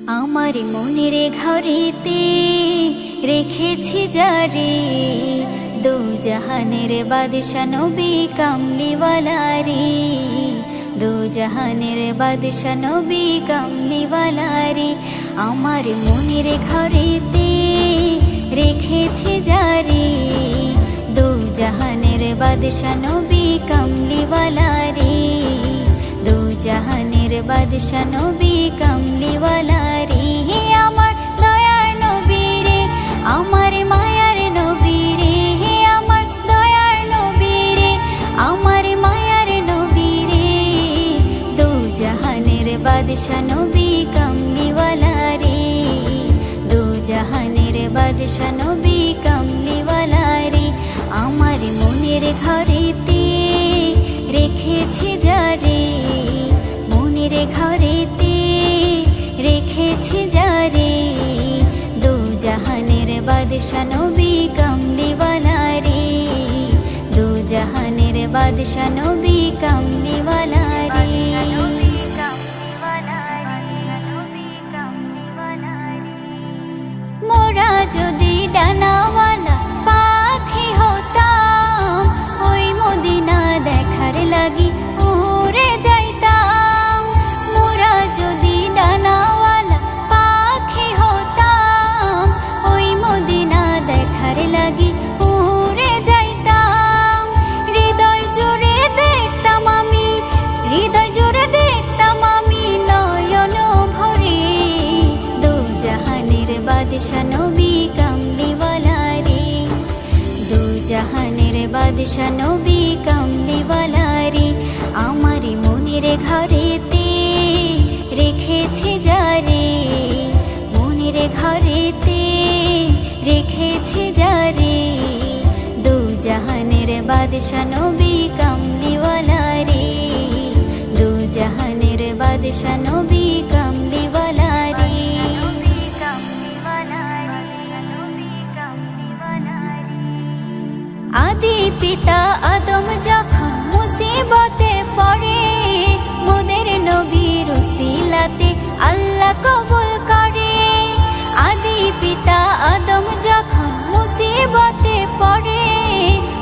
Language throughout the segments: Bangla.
আমার মনের ঘরেতে রেখেছি যারে, দু জাহানের বাদশা নবী কামলিওয়ালারে, দু জাহানের বাদশা নবী কামলিওয়ালারে। আমার মনের ঘরেতে রেখেছি যারে, দু জাহানের বাদশা নবী কামলিওয়ালারে, দু জাহানের বাদশা নবী কামলিওয়ালারে। আমার দয়ার নবী রে, আমার মায়ার নবী রে, আমার দয়ার নবী রে, আমার মায়ার নবী রে, দু জাহানের বাদশা নবী কামলিওয়ালারে, দু জাহানের বাদশা নবী কামলিওয়ালারে। আমার মনের ঘরেতে রেখেছি যারে, মনের ঘরেতে রেখেছি যারে, দু জাহানের বাদশা নবী কামলিওয়ালারে, দু জাহানের বাদশা নবী কামলিওয়ালারে। মোরা যদি ডানাওয়ালা পাখি হতাম, ওই মদিনা দেখার লাগি উড়ে যাইতাম। মোরা যদি ডানাওয়ালা পাখি হতাম, ওই মদিনা দেখার লাগি উড়ে যাইতাম। হৃদয় জুড়ে দেখতাম আমি, হৃদয় জুড়ে দেখতাম আমি নয়ন ভরে, দু জাহানের বাদশা নবী কামলিওয়ালারে, দু জাহানের বাদশা নবী কামলিওয়ালারে। আমার মনের ঘরেতে রেখেছি যারে, মনের ঘরেতে রেখেছি যারে, দু জাহানের বাদশা নবী কামলিওয়ালারে, দু জাহানের বাদশা নবী কামলিওয়ালারে। আদি পিতা আদম যখন মুসিবতে পড়ে, মোদের নবীর উসিলাতে আল্লাহ কবুল করে। আদি পিতা আদম যখন মুসিবতে পড়ে,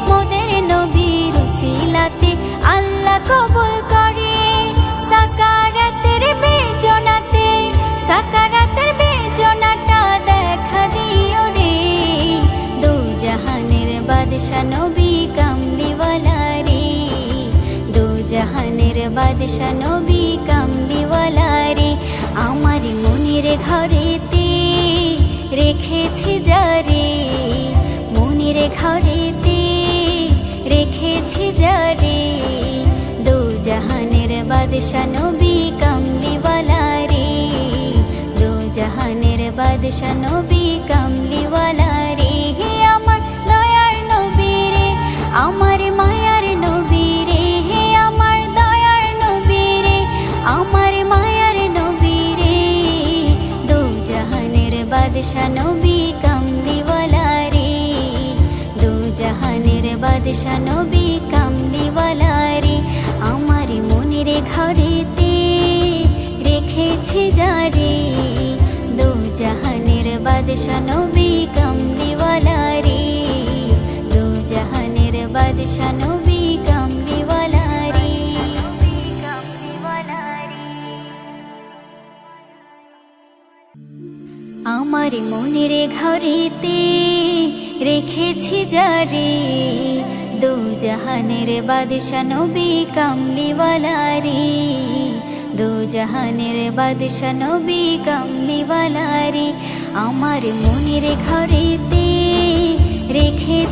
মোদের নবীর উসিলাতে আল্লাহ কবুল করে। সাকারাতের বেজনাতে, সাকারাতের বেজনাটা দেখা দিও রে, দু জাহানের বাদশা নবী কামলিওয়ালারে, দু জাহানের বাদশা নবী কামলিওয়ালারে। আমার মনের ঘরেতে রেখেছি যারে, মনের ঘরেতে রেখেছি যারে, দু জাহানের বাদশা নবী কামলিওয়ালারে, দু জাহানের বাদশা নবী কামলিওয়ালারে। আমার দয়ার নবী রে, আমার মায়ার নবী রে, আমার দয়ার নবী রে, আমার মায়ার নবী রে, দু জাহানের বাদশা নবী কামলিওয়ালারে, দু জাহানের বাদশা নবী কামলিওয়ালারে। আমার মনের ঘরেতে রেখেছি যারে, দু জাহানের বাদশা নবী কামলিওয়ালারে, দু জাহানের বাদশা নবী কামলিওয়ালারে। আমার মনের ঘরেতে রেখেছি যারে, দু জাহানের বাদশা নবী কামলিওয়ালারে, দু জাহানের বাদশা নবী কামলিওয়ালারে। আমার মনের ঘরেতে রেখেছি